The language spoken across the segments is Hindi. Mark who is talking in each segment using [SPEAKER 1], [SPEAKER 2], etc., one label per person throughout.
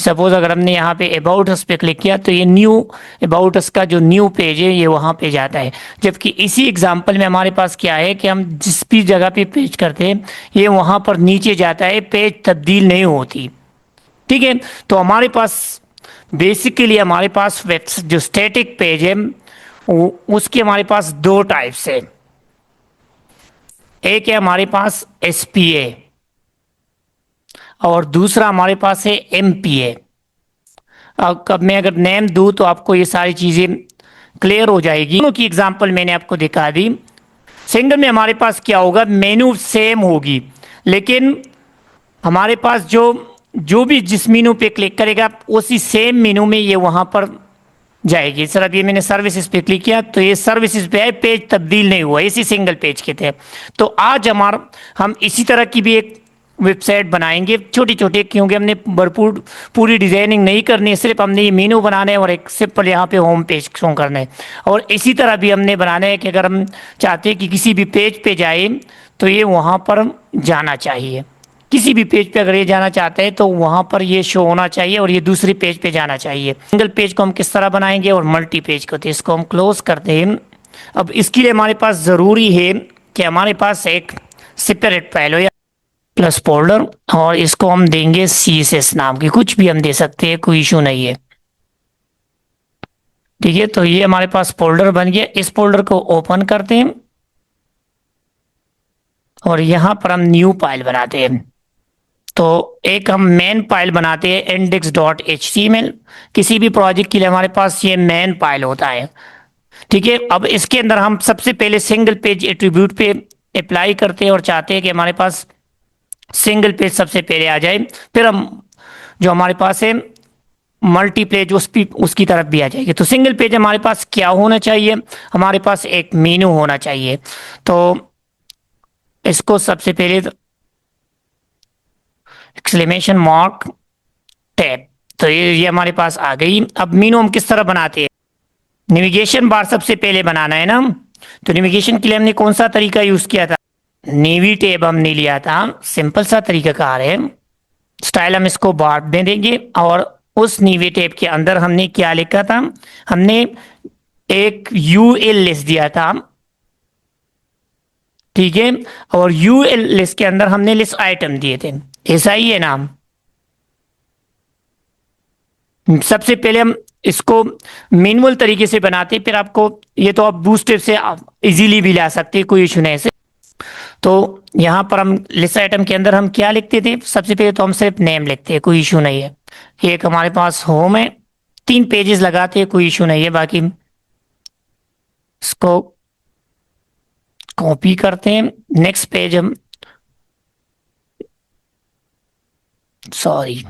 [SPEAKER 1] सपोज अगर हमने यहाँ पे अबाउट अस पे क्लिक किया तो ये न्यू अबाउट अस का जो न्यू पेज है ये वहाँ पे जाता है। जबकि इसी एग्जांपल में हमारे पास क्या है कि हम जिस भी जगह पे पेज करते हैं ये वहाँ पर नीचे जाता है, पेज तब्दील नहीं होती। ठीक है, तो हमारे पास बेसिकली हमारे पास वेब जो स्टैटिक पेज है उसके हमारे पास दो टाइप्स है। एक है हमारे पास एसपीए और दूसरा हमारे पास है एमपीए। अब कब मैं अगर नेम दूं तो आपको ये सारी चीजें क्लियर हो जाएगी। दोनों की एग्जांपल मैंने आपको दिखा दी। सिंगल में हमारे पास क्या होगा, मेनू सेम होगी, लेकिन हमारे पास जो जो भी जिस मेनू पे क्लिक करेगा उसी सेम मेनू में ये वहां पर जाएगी। सर अब ये मैंने सर्विसेज पे क्लिक किया तो ये सर्विसेज पे है, पेज तब्दील नहीं हुआ, इसी सिंगल पेज के थे। तो आज हम इसी तरह की भी एक वेबसाइट बनाएंगे छोटी छोटी, क्योंकि हमने भरपूर पूरी डिजाइनिंग नहीं करनी है, सिर्फ हमने ये मेनू बनाना है और एक सिंपल यहाँ पे होम पेज शो करना है। और इसी तरह भी हमने बनाना है कि अगर हम चाहते हैं कि किसी भी पेज पे जाए तो ये वहाँ पर जाना चाहिए। किसी भी पेज पे अगर ये जाना चाहते हैं तो वहां पर ये शो होना चाहिए और ये दूसरी पेज पे जाना चाहिए। सिंगल पेज को हम किस तरह बनाएंगे और मल्टी पेज को, तो इसको हम क्लोज करते हैं। अब इसके लिए हमारे पास जरूरी है कि हमारे पास एक सेपरेट फाइल हो या प्लस फोल्डर, और इसको हम देंगे CSS नाम की, कुछ भी हम दे सकते हैं, कोई इशू नहीं है। ठीक है, तो ये हमारे पास फोल्डर बन गया। इस फोल्डर को ओपन करते हैं और यहां पर हम न्यू फाइल बनाते हैं। तो एक हम मेन फाइल बनाते हैं index.html। किसी भी प्रोजेक्ट के लिए हमारे पास ये मेन फाइल होता है। ठीक है, अब इसके अंदर हम सबसे पहले सिंगल पेज एट्रीब्यूट पे अप्लाई करते हैं और चाहते हैं कि हमारे पास सिंगल पेज सबसे पहले आ जाए, फिर हम जो हमारे पास है मल्टी पेज उसकी तरफ भी आ जाएगी। तो सिंगल पेज हमारे पास क्या होना चाहिए, हमारे पास एक मेनू होना चाहिए। तो इसको सबसे पहले एक्सक्लेमेशन मार्क टैब, तो ये हमारे पास आ गई। अब मेनू हम किस तरह बनाते हैं, नेविगेशन बार सबसे पहले बनाना है ना। तो नेविगेशन के लिए हमने कौन सा तरीका यूज किया था, नेवी टैब हमने लिया था, सिंपल सा तरीका कार है। स्टाइल हम इसको बार दे देंगे और उस नेवी टैब के अंदर हमने क्या लिखा था, हमने एक यूएल लिस्ट दिया था। ठीक है, और यूएल लिस्ट के अंदर हमने लिस्ट आइटम दिए थे, ऐसा ही है नाम। सबसे पहले हम इसको मैनुअल तरीके से बनाते, फिर आपको ये तो आप बूटस्ट्रैप से इजीली भी ला सकते हैं, कोई इशू नहीं से। तो यहाँ पर हम लिस्ट आइटम के अंदर हम क्या लिखते थे, सबसे पहले तो हम सिर्फ नेम लिखते हैं, कोई इशू नहीं है। एक हमारे पास होम है, 3 पेजेस लगाते हैं, कोई इशू नहीं है। बाकी इसको कॉपी करते हैं, नेक्स्ट पेज हम सॉरी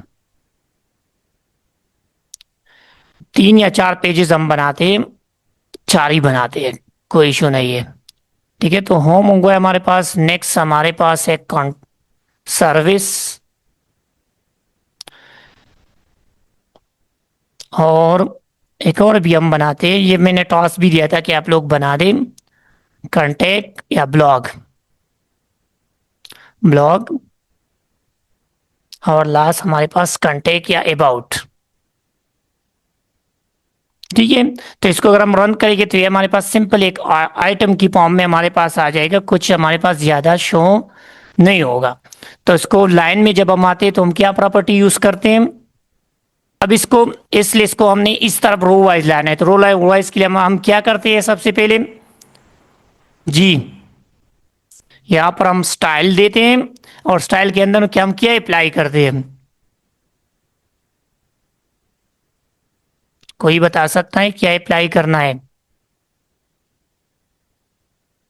[SPEAKER 1] 3 या 4 पेजेस हम बनाते हैं, 4 ही बनाते हैं, कोई इशू नहीं है। ठीक है, तो होम हो गया हमारे पास। नेक्स्ट हमारे पास है सर्विस, और एक और भी हम बनाते हैं, ये मैंने टास्क भी दिया था कि आप लोग बना दें, कंटेक्ट या ब्लॉग, ब्लॉग, और लास्ट हमारे पास कंटेक्ट या अबाउट। ठीक है, तो इसको अगर हम रन करेंगे तो ये हमारे पास सिंपल एक आइटम की फॉर्म में हमारे पास आ जाएगा, कुछ हमारे पास ज्यादा शो नहीं होगा। तो इसको लाइन में जब हम आते हैं तो हम क्या प्रॉपर्टी यूज करते हैं, अब इसको इस लिस्ट को हमने इस तरफ रो वाइज लाना है। तो रो वाइज के लिए हम क्या करते हैं, सबसे पहले जी यहाँ पर हम स्टाइल देते हैं और स्टाइल के अंदर क्या हम क्या अप्लाई करते हैं, कोई बता सकता है क्या अप्लाई करना है।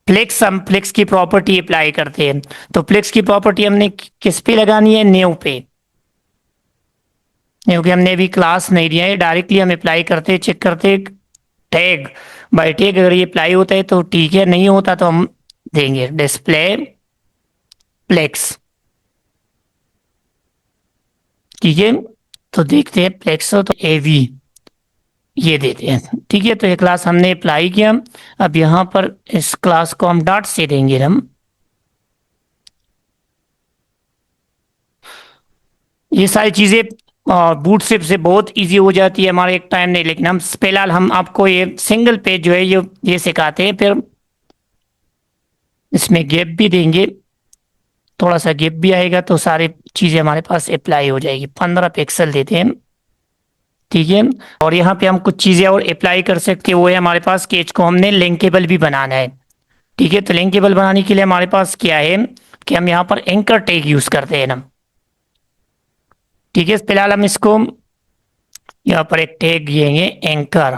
[SPEAKER 1] फ्लेक्स, हम फ्लेक्स की प्रॉपर्टी अप्लाई करते हैं। तो फ्लेक्स की प्रॉपर्टी हमने किस पे लगानी है, न्यू पे, क्योंकि हमने अभी क्लास नहीं दिया है, डायरेक्टली हम अप्लाई करते चेक करते टैग बाय टैग। अगर ये अप्लाई होता है तो ठीक है, नहीं होता तो हम देंगे डिस्प्ले फ्लेक्स। ठीक है, तो देखते हैं फ्लेक्स हो तो एवी ये देते हैं। ठीक है, तो ये क्लास हमने अप्लाई किया। अब यहाँ पर इस क्लास को हम डॉट से देंगे हम, ये सारी चीजें बूटस्ट्रैप से बहुत इजी हो जाती है हमारे एक टाइम नहीं, लेकिन हम फिलहाल हम आपको ये सिंगल पेज जो है ये सिखाते हैं। फिर इसमें गैप भी देंगे, थोड़ा सा गैप भी आएगा तो सारी चीज़ें हमारे पास अप्लाई हो जाएगी। 15 पिक्सल देते हैं, ठीक है। और यहाँ पे हम कुछ चीज़ें और अप्लाई कर सकते हैं, वो है हमारे पास केज को हमने लिंकेबल भी बनाना है, ठीक है। तो लिंकेबल बनाने के लिए हमारे पास क्या है कि हम यहाँ पर एंकर टैग यूज़ करते हैं ना, ठीक है। फिलहाल हम इसको यहाँ पर एक टैग देंगे एंकर,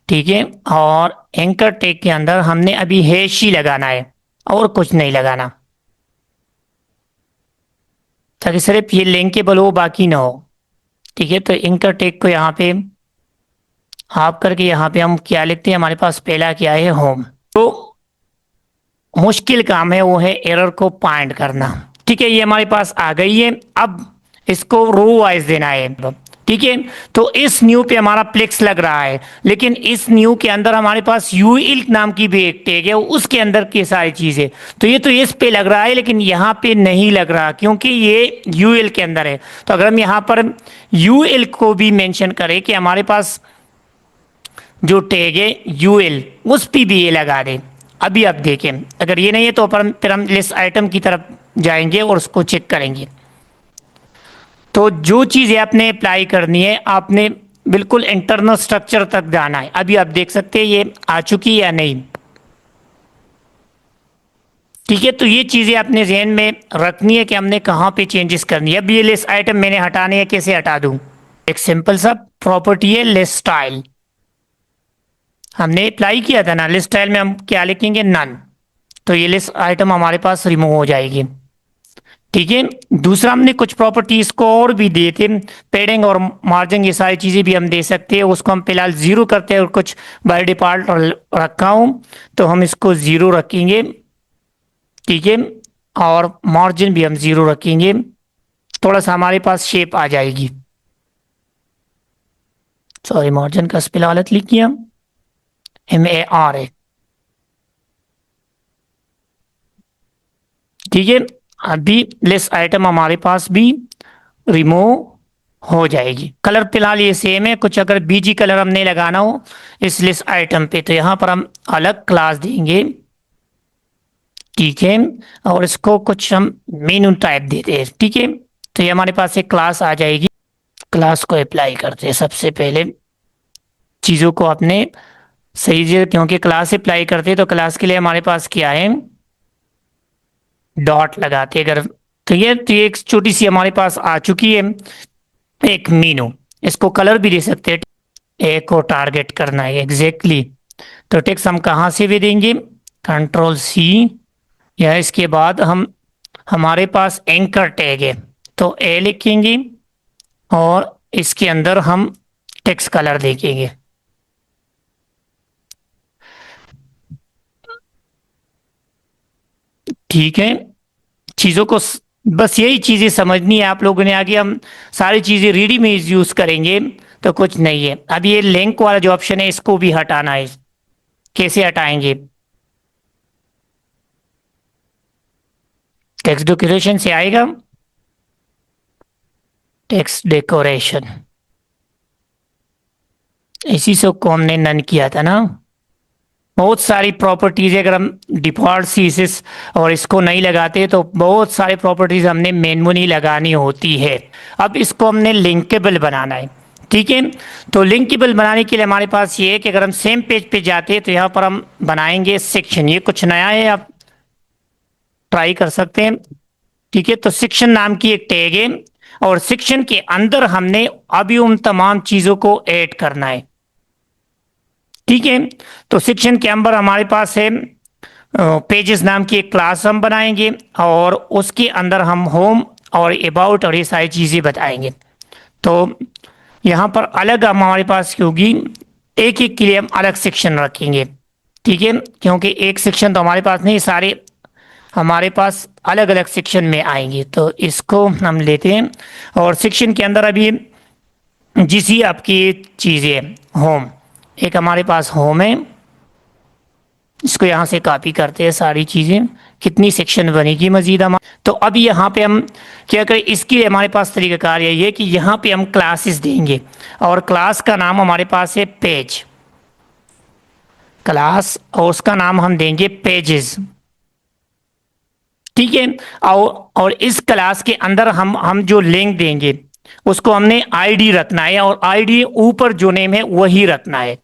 [SPEAKER 1] ठीक है। और एंकर टैग के अंदर हमने अभी हैश ही लगाना है और कुछ नहीं लगाना, ताकि सिर्फ ये लिंकेबल हो बाकी ना हो, ठीक है। तो एंकर टैग को यहाँ पे आप करके यहाँ पे हम क्या लिखते हैं, हमारे पास पहला क्या है होम। तो मुश्किल काम है वो है एरर को फाइंड करना, ठीक है। ये हमारे पास आ गई है। अब इसको रो वाइज देना है, ठीक है। तो इस न्यू पे हमारा प्लेक्स लग रहा है, लेकिन इस न्यू के अंदर हमारे पास यूइल नाम की भी एक टैग है, उसके अंदर की सारी चीजें। तो ये तो इस पे लग रहा है, लेकिन यहाँ पे नहीं लग रहा क्योंकि ये यूएल के अंदर है। तो अगर हम यहाँ पर यूएल को भी मेंशन करें कि हमारे पास जो टैग है यूएल, उस पे भी ये लगा दें। अभी आप देखें, अगर ये नहीं है तो फिर हम लिस्ट आइटम की तरफ जाएंगे और उसको चेक करेंगे। तो जो चीज़ें आपने अप्लाई करनी है, आपने बिल्कुल इंटरनल स्ट्रक्चर तक जाना है। अभी आप देख सकते हैं ये आ चुकी या नहीं, ठीक है। तो ये चीज़ें आपने जहन में रखनी है कि हमने कहाँ पे चेंजेस करनी है। अब ये लिस्ट आइटम मैंने हटाने है, कैसे हटा दूं? एक सिंपल सा प्रॉपर्टी है लिस्ट स्टाइल, हमने अप्लाई किया था ना। लिस्ट स्टाइल में हम क्या लिखेंगे, नन। तो ये लिस्ट आइटम हमारे पास रिमूव हो जाएगी, ठीक है। दूसरा हमने कुछ प्रॉपर्टीज को और भी दिए थे, पेडिंग और मार्जिन, ये सारी चीजें भी हम दे सकते हैं। उसको हम फिलहाल जीरो करते हैं और कुछ बाय डिफॉल्ट रखा हूं तो हम इसको जीरो रखेंगे, ठीक है। और मार्जिन भी हम जीरो रखेंगे, थोड़ा सा हमारे पास शेप आ जाएगी। सॉरी, मार्जिन का स्पेल गलत लिख किया, MAR है, ठीक है। अभी लिस्ट आइटम हमारे पास भी रिमूव हो जाएगी। कलर फिलहाल ये सेम है, कुछ अगर बीजी कलर हमने लगाना हो इस लिस्ट आइटम पे तो यहाँ पर हम अलग क्लास देंगे, ठीक है। और इसको कुछ हम मेनू टाइप देते हैं, ठीक है। तो ये हमारे पास एक क्लास आ जाएगी। क्लास को अप्लाई करते हैं सबसे पहले, चीज़ों को अपने सही से, क्योंकि क्लास अप्लाई करते हैं तो क्लास के लिए हमारे पास क्या है, डॉट लगाते हैं। अगर तो ये एक छोटी सी हमारे पास आ चुकी है एक मीनू। इसको कलर भी दे सकते हैं, ए को टारगेट करना है एग्जैक्टली। तो टेक्स्ट हम कहाँ से भी देंगे, Ctrl+C, या इसके बाद हम हमारे पास एंकर टैग है तो ए लिखेंगे और इसके अंदर हम टेक्स्ट कलर देखेंगे, ठीक है। चीज़ों को बस यही चीज़ें समझनी है आप लोगों ने। आगे हम सारी चीज़ें रेडी में यूज़ करेंगे तो कुछ नहीं है। अब ये लिंक वाला जो ऑप्शन है इसको भी हटाना है, कैसे हटाएंगे? टेक्स्ट डेकोरेशन से आएगा, टेक्स्ट डेकोरेशन, इसी से को हमने नन किया था ना। बहुत सारी प्रॉपर्टीज अगर हम डिफॉल्ट सीसेस और इसको नहीं लगाते तो बहुत सारी प्रॉपर्टीज हमने मैन्युअली लगानी होती है। अब इसको हमने लिंकेबल बनाना है, ठीक है। तो लिंकेबल बनाने के लिए हमारे पास ये है कि अगर हम सेम पेज पे जाते हैं तो यहाँ पर हम बनाएंगे सेक्शन। ये कुछ नया है, आप ट्राई कर सकते हैं, ठीक है। तो सेक्शन नाम की एक टैग है और सेक्शन के अंदर हमने अभी उन तमाम चीजों को ऐड करना है, ठीक है। तो सेक्शन के अंदर हमारे पास है पेजेस नाम की एक क्लास हम बनाएंगे और उसके अंदर हम होम और अबाउट और ये सारी चीजें बताएंगे। तो यहाँ पर अलग हमारे पास होगी, एक एक के लिए हम अलग सेक्शन रखेंगे, ठीक है। क्योंकि एक सेक्शन तो हमारे पास नहीं, सारे हमारे पास अलग अलग सेक्शन में आएंगे। तो इसको हम लेते हैं और सेक्शन के अंदर अभी जिसी आपकी चीज़ें होम, एक हमारे पास होम है, इसको यहाँ से कॉपी करते हैं सारी चीज़ें, कितनी सेक्शन बनेगी मजीद हम। तो अब यहाँ पे हम क्या करें, इसके लिए हमारे पास तरीकाकार यही है कि यहाँ पे हम क्लासेस देंगे और क्लास का नाम हमारे पास है पेज क्लास और उसका नाम हम देंगे पेजेस। ठीक है, और इस क्लास के अंदर हम जो लिंक देंगे उसको हमने आईडी रखना है और आईडी ऊपर जो नेम है वही रखना है।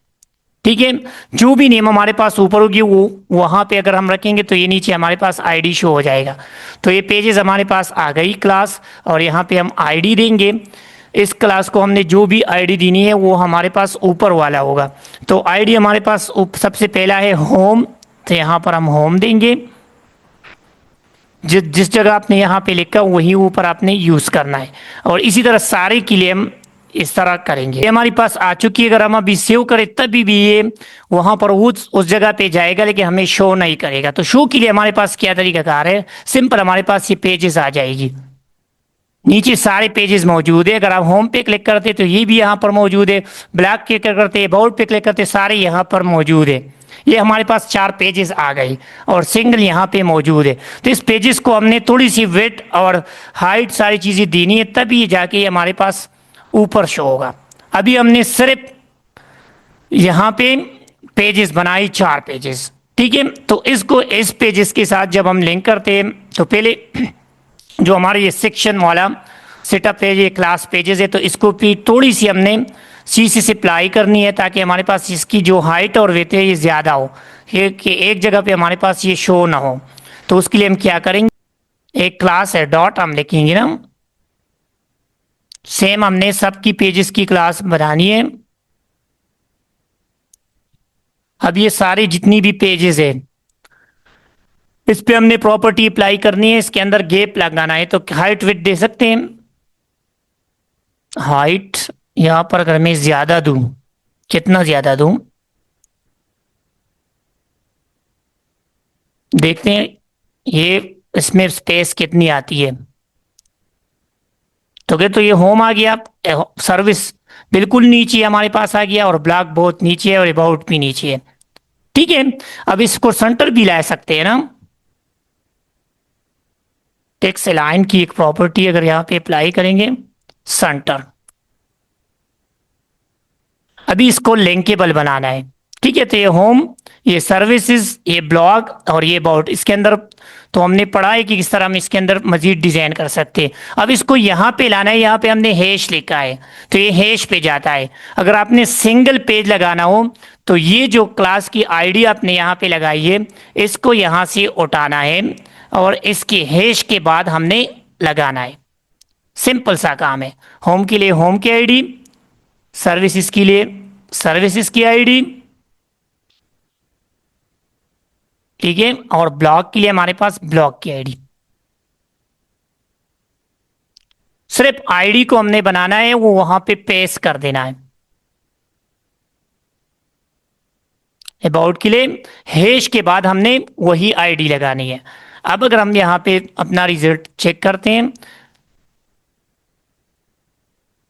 [SPEAKER 1] ठीक है, जो भी नेम हमारे पास ऊपर होगी वो वहां पे अगर हम रखेंगे तो ये नीचे हमारे पास आईडी शो हो जाएगा। तो ये पेजेस हमारे पास आ गई क्लास और यहाँ पे हम आईडी देंगे। इस क्लास को हमने जो भी आईडी देनी है वो हमारे पास ऊपर वाला होगा। तो आईडी हमारे पास सबसे पहला है होम, तो यहाँ पर हम होम देंगे। जिस जगह आपने यहाँ पे लिखा वही ऊपर आपने यूज करना है और इसी तरह सारे के लिए हम इस तरह करेंगे। ये हमारे पास आ चुकी है, अगर हम अभी सेव करें तभी भी ये वहां पर उस जगह पे जाएगा लेकिन हमें शो नहीं करेगा। तो शो के लिए हमारे पास क्या तरीकाकार है, सिंपल हमारे पास ये पेजेस आ जाएगी, नीचे सारे पेजेस मौजूद है। अगर आप होम पे क्लिक करते तो ये भी यहाँ पर मौजूद है, ब्लैक क्लिक करते अबाउट पे क्लिक करते सारे यहाँ पर मौजूद है। ये हमारे पास 4 पेजेस आ गई और सिंगल यहाँ पे मौजूद है। तो इस पेजेस को हमने थोड़ी सी वेट और हाइट सारी चीज़ें देनी है तभी जाके हमारे पास ऊपर शो होगा। अभी हमने सिर्फ यहाँ पे पेजेस बनाई 4 पेजेस। ठीक है, तो इसको इस पेजेस के साथ जब हम लिंक करते हैं तो पहले जो हमारे ये सेक्शन वाला सेटअप पेज ये क्लास पेजेस है तो इसको भी थोड़ी सी हमने CC से अप्लाई करनी है ताकि हमारे पास इसकी जो हाइट और वेट है ये ज़्यादा हो, ये कि एक जगह पे हमारे पास ये शो ना हो। तो उसके लिए हम क्या करेंगे, एक क्लास है डॉट हम लिखेंगे ना, सेम हमने सबकी पेजेस की क्लास बनानी है। अब ये सारे जितनी भी पेजेस है इस पे हमने प्रॉपर्टी अप्लाई करनी है, इसके अंदर गैप लगाना है। तो हाइट विड्थ दे सकते हैं, हाइट यहां पर अगर मैं ज्यादा दूं, कितना ज्यादा दूं देखते हैं ये इसमें स्पेस कितनी आती है। तो क्या, तो ये होम आ गया, सर्विस बिल्कुल नीचे हमारे पास आ गया और ब्लॉक बहुत नीचे है और अबाउट भी नीचे है। ठीक है, अब इसको सेंटर भी ला सकते हैं ना, टेक्स्ट अलाइन की एक प्रॉपर्टी अगर यहाँ पे अप्लाई करेंगे सेंटर। अभी इसको लिंकेबल बनाना है। ठीक है, तो ये होम, ये सर्विसेज, ये ब्लॉग और ये अबाउट, इसके अंदर तो हमने पढ़ा है कि किस तरह हम इसके अंदर मजीद डिजाइन कर सकते हैं। अब इसको यहाँ पे लाना है, यहाँ पे हमने हैश लिखा है तो ये हैश पे जाता है। अगर आपने सिंगल पेज लगाना हो तो ये जो क्लास की आईडी आपने यहाँ पे लगाई है इसको यहाँ से उठाना है और इसके हैश के बाद हमने लगाना है। सिंपल सा काम है। होम के लिए होम की आईडी, सर्विसेज के लिए सर्विसेज की आईडी, ठीक है, और ब्लॉक के लिए हमारे पास ब्लॉक की आईडी। सिर्फ आईडी को हमने बनाना है, वो वहां पे पेस्ट कर देना है। अबाउट के लिए हैश के बाद हमने वही आईडी लगानी है। अब अगर हम यहां पे अपना रिजल्ट चेक करते हैं,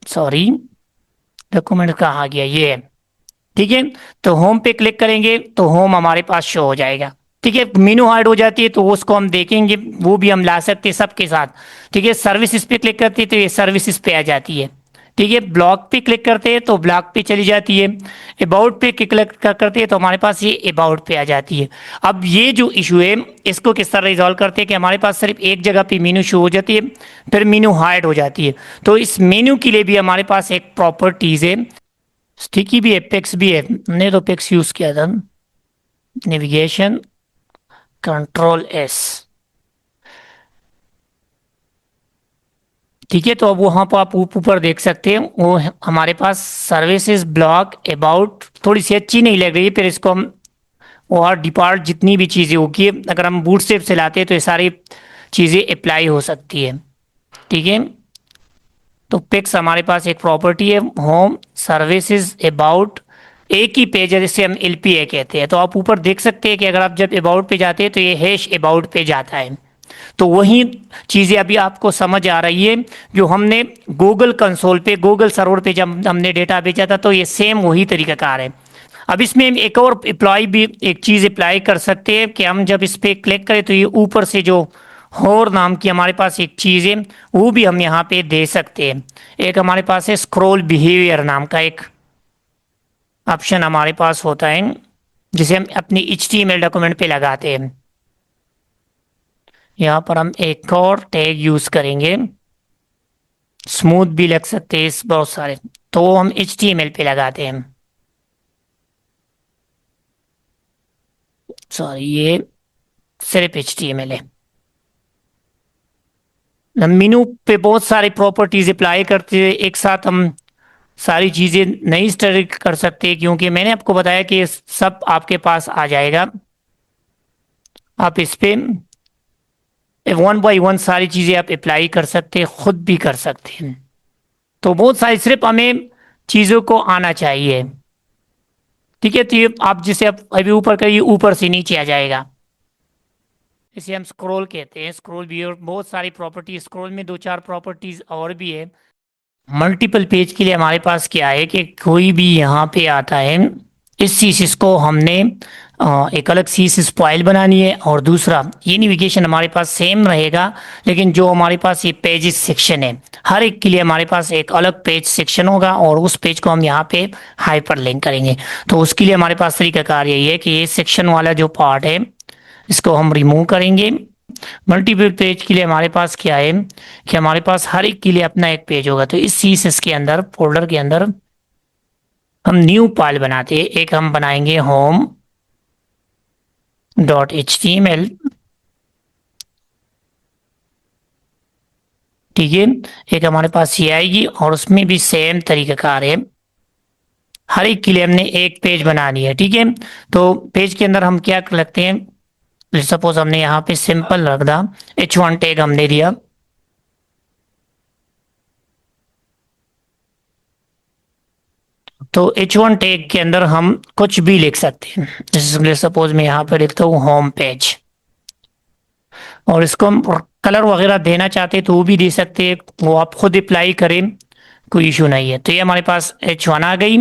[SPEAKER 1] सॉरी डॉक्यूमेंट कहाँ गया, ये है। ठीक है, तो होम पे क्लिक करेंगे तो होम हमारे पास शो हो जाएगा। ठीक है, मेनू हाइड हो जाती है तो उसको हम देखेंगे, वो भी हम ला सकते हैं सबके साथ। ठीक है, सर्विसेज पे क्लिक करते हैं तो ये सर्विसेज पे आ जाती है। ठीक है, ब्लॉक पे क्लिक करते हैं तो ब्लॉक पे चली जाती है। अबाउट पे क्लिक करते हैं तो हमारे पास ये अबाउट पे आ जाती है। अब ये जो इशू है इसको किस तरह रिजॉल्व करते हैं कि हमारे पास सिर्फ एक जगह पे मेनू शो हो जाती है फिर मेनू हाइड हो जाती है। तो इस मेनू के लिए भी हमारे पास एक प्रॉपर्टीज है, स्टिकी भी है, पेक्स भी है। हमने तो पेक्स यूज किया था, नेविगेशन कंट्रोल S। ठीक है, तो अब वहां पर आप ऊपर देख सकते हैं वो हमारे पास सर्विसेज ब्लॉक अबाउट थोड़ी सी अच्छी नहीं लग रही है, फिर इसको हम और डिपार्ट जितनी भी चीज़ें होगी अगर हम बूटस्ट्रैप से लाते हैं तो ये सारी चीज़ें अप्लाई हो सकती है। ठीक है, तो पिक्स हमारे पास एक प्रॉपर्टी है, होम सर्विसेज अबाउट, एक ही पेज है जिसे हम LPA कहते हैं। तो आप ऊपर देख सकते हैं कि अगर आप जब अबाउट पे जाते हैं तो ये हैश अबाउट पे जाता है। तो वही चीज़ें अभी आपको समझ आ रही है जो हमने गूगल कंसोल पे, गूगल सर्वर पे जब हमने डेटा भेजा था तो ये सेम वही तरीकाकार है। अब इसमें हम एक और एक चीज़ अप्लाई कर सकते हैं कि हम जब इस पे क्लिक करें तो ये ऊपर से जो होर नाम की हमारे पास एक चीज़ है वो भी हम यहाँ पे दे सकते हैं। एक हमारे पास है स्क्रॉल बिहेवियर नाम का एक ऑप्शन हमारे पास होता है जिसे हम अपनी HTML डॉक्यूमेंट पे लगाते हैं। यहाँ पर हम एक और टैग यूज करेंगे, स्मूथ भी लग सकते हैं इस बहुत सारे, तो हम HTML पे लगाते हैं। सॉरी, ये सिर्फ HTML है। हम मेनू पे बहुत सारी प्रॉपर्टीज अप्लाई करते हुए एक साथ हम सारी चीजें नहीं स्टडी कर सकते, क्योंकि मैंने आपको बताया कि ये सब आपके पास आ जाएगा। आप इस पे वन बाई वन सारी चीजें आप अप्लाई कर सकते हैं, खुद भी कर सकते हैं। तो बहुत सारी, सिर्फ हमें चीजों को आना चाहिए। ठीक है, तो ये आप जिसे आप अभी ऊपर करिए ऊपर से नीचे आ जाएगा। इसे हम स्क्रॉल कहते हैं। स्क्रॉल भी और बहुत सारी प्रॉपर्टी, स्क्रॉल में दो चार प्रॉपर्टीज और भी है। मल्टीपल पेज के लिए हमारे पास क्या है कि कोई भी यहाँ पे आता है, इस सीसीस को हमने एक अलग सीसीस फाइल बनानी है, और दूसरा ये नेविगेशन हमारे पास सेम रहेगा, लेकिन जो हमारे पास ये पेजेस सेक्शन है हर एक के लिए हमारे पास एक अलग पेज सेक्शन होगा, और उस पेज को हम यहाँ पे हाइपर लिंक करेंगे। तो उसके लिए हमारे पास तरीकाकार यही है कि ये सेक्शन वाला जो पार्ट है इसको हम रिमूव करेंगे। मल्टीपल पेज के लिए हमारे पास क्या है कि हमारे पास हर एक के लिए अपना एक पेज होगा। तो इस सीएसएस के अंदर, फोल्डर के अंदर हम न्यू फाइल बनाते हैं। एक हम बनाएंगे होम डॉट HTML, ठीक है। एक हमारे पास ये आएगी और उसमें भी सेम तरीकाकार है, हर एक के लिए हमने एक पेज बनानी है, ठीक है। तो पेज के अंदर हम क्या कर लगते हैं, सपोज हमने यहाँ पे सिंपल रख दा, H1 टैग हमने दिया, तो H1 टैग के अंदर हम कुछ भी लिख सकते हैं। जैसे सपोज मैं यहाँ पे लिखता हूँ होम पेज, और इसको हम कलर वगैरह देना चाहते हैं तो वो भी दे सकते हैं, वो आप खुद अप्लाई करें, कोई इशू नहीं है। तो ये हमारे पास H1 आ गई।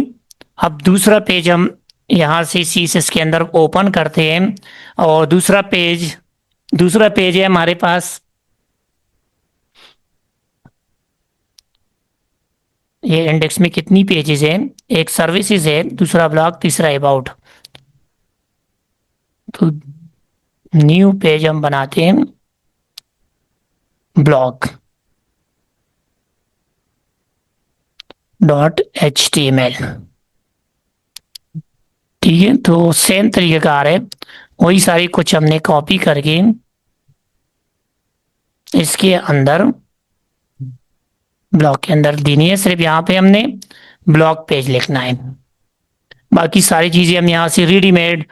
[SPEAKER 1] अब दूसरा पेज हम यहाँ से CSS के अंदर ओपन करते हैं, और दूसरा पेज है हमारे पास, ये इंडेक्स में कितनी पेजेस हैं, एक सर्विसेज है, दूसरा ब्लॉग, तीसरा अबाउट। तो न्यू पेज हम बनाते हैं ब्लॉग डॉट HTML, ठीक है। तो सेम तरीकेकार है, वही सारी कुछ हमने कॉपी करके इसके अंदर ब्लॉग के अंदर देनी है। सिर्फ यहाँ पे हमने ब्लॉग पेज लिखना है, बाकी सारी चीजें हम यहाँ से रेडीमेड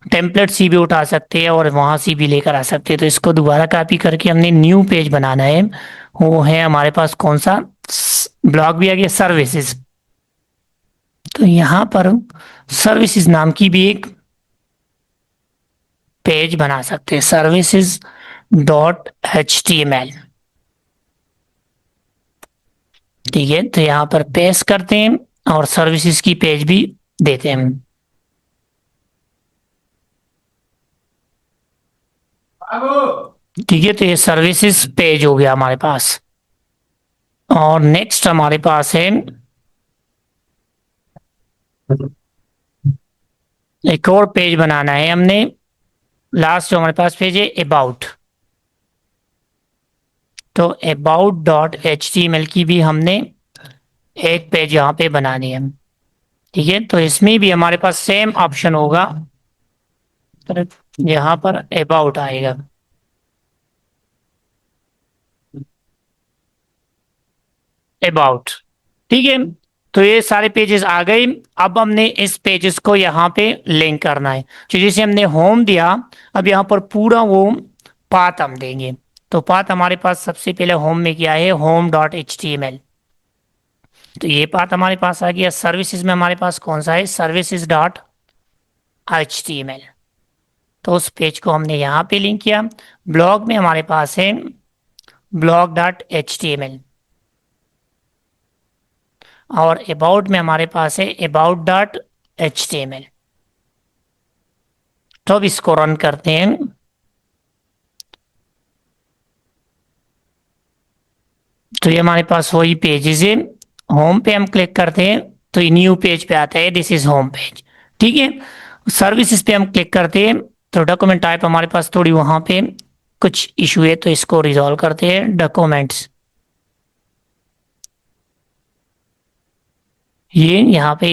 [SPEAKER 1] टेम्पलेट से भी उठा सकते हैं और वहां से भी लेकर आ सकते हैं। तो इसको दोबारा कॉपी करके हमने न्यू पेज बनाना है, वो है हमारे पास कौन सा, ब्लॉग भी आ गया, सर्विसेज। तो यहाँ पर सर्विसेज नाम की भी एक पेज बना सकते हैं, सर्विसेज डॉट HTML, ठीक है। तो यहाँ पर पेस्ट करते हैं और सर्विसेज की पेज भी देते हैं, ठीक है। तो ये सर्विसेज पेज हो गया हमारे पास। और नेक्स्ट हमारे पास है एक और पेज बनाना है हमने, लास्ट जो हमारे पास पेज है अबाउट। तो अबाउट डॉट HTML की भी हमने एक पेज यहाँ पे बनानी है, ठीक है। तो इसमें भी हमारे पास सेम ऑप्शन होगा, तो यहाँ पर अबाउट आएगा, अबाउट, ठीक है। तो ये सारे पेजेस आ गए। अब हमने इस पेजेस को यहाँ पे लिंक करना है। तो जैसे हमने होम दिया, अब यहाँ पर पूरा वो पाथ हम देंगे। तो पाथ हमारे पास सबसे पहले होम में क्या है, होम डॉट HTML। तो ये पाथ हमारे पास आ गया। सर्विसेज में हमारे पास कौन सा है, सर्विसेज डॉट HTML। तो उस पेज को हमने यहाँ पे लिंक किया। ब्लॉग में हमारे पास है ब्लॉग डॉट HTML, और अबाउट में हमारे पास है अबाउट डॉट HTML। तो अब इसको रन करते हैं। तो ये हमारे पास वही पेजेस है। होम पे हम क्लिक करते हैं तो ये न्यू पेज पे आता है, दिस इज होम पेज। ठीक है, सर्विसेज पे हम क्लिक करते हैं तो डॉक्यूमेंट टाइप हमारे पास थोड़ी वहां पे कुछ इशू है, तो इसको रिजॉल्व करते हैं। डॉक्यूमेंट्स, ये यहाँ पे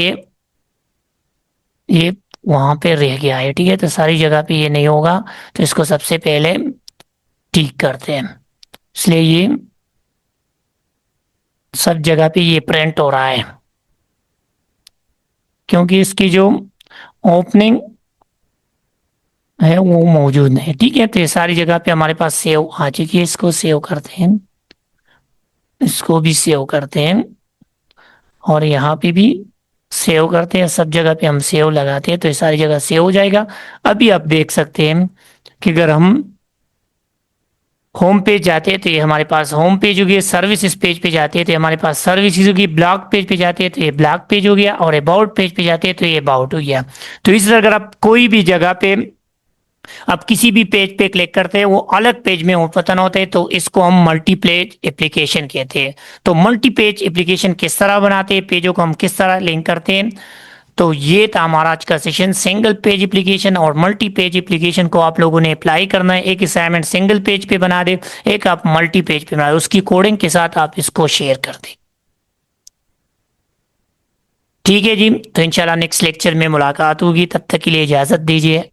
[SPEAKER 1] ये वहां पे रह गया है। ठीक है, तो सारी जगह पे ये नहीं होगा, तो इसको सबसे पहले ठीक करते हैं। इसलिए ये सब जगह पे ये प्रिंट हो रहा है, क्योंकि इसकी जो ओपनिंग है वो मौजूद नहीं। ठीक है, तो ये सारी जगह पे हमारे पास सेव आ चुकी है। इसको सेव करते हैं, इसको भी सेव करते हैं, और यहाँ पे भी सेव करते हैं। सब जगह पे हम सेव लगाते हैं तो ये सारी जगह सेव हो जाएगा। अभी आप देख सकते हैं कि अगर हम होम पेज जाते हैं तो ये हमारे पास होम पेज हो गया। सर्विस इस पेज पे जाते हैं तो ये हमारे पास सर्विसेज होगी। ब्लॉग पेज पे जाते हैं तो ये ब्लॉग पेज हो गया, और अबाउट पेज पे जाते हैं तो ये अबाउट हो गया। तो इस तरह अगर आप कोई भी जगह पे आप किसी भी पेज पे क्लिक करते हैं वो अलग पेज में ओपन होते हैं, तो इसको हम मल्टी पेज एप्लीकेशन कहते हैं। तो मल्टी पेज एप्लीकेशन किस तरह बनाते हैं, पेजों को हम किस तरह लिंक करते हैं, तो ये था हमारा आज का सेशन। सिंगल पेज एप्लीकेशन और मल्टी पेज एप्लीकेशन को आप लोगों ने अप्लाई करना है। एक असाइनमेंट सिंगल पेज पे बना दे, एक आप मल्टी पेज पे बना दे, उसकी कोडिंग के साथ आप इसको शेयर कर दें। ठीक है जी, तो इंशाल्लाह नेक्स्ट लेक्चर में मुलाकात होगी, तब तक के लिए इजाजत दीजिए।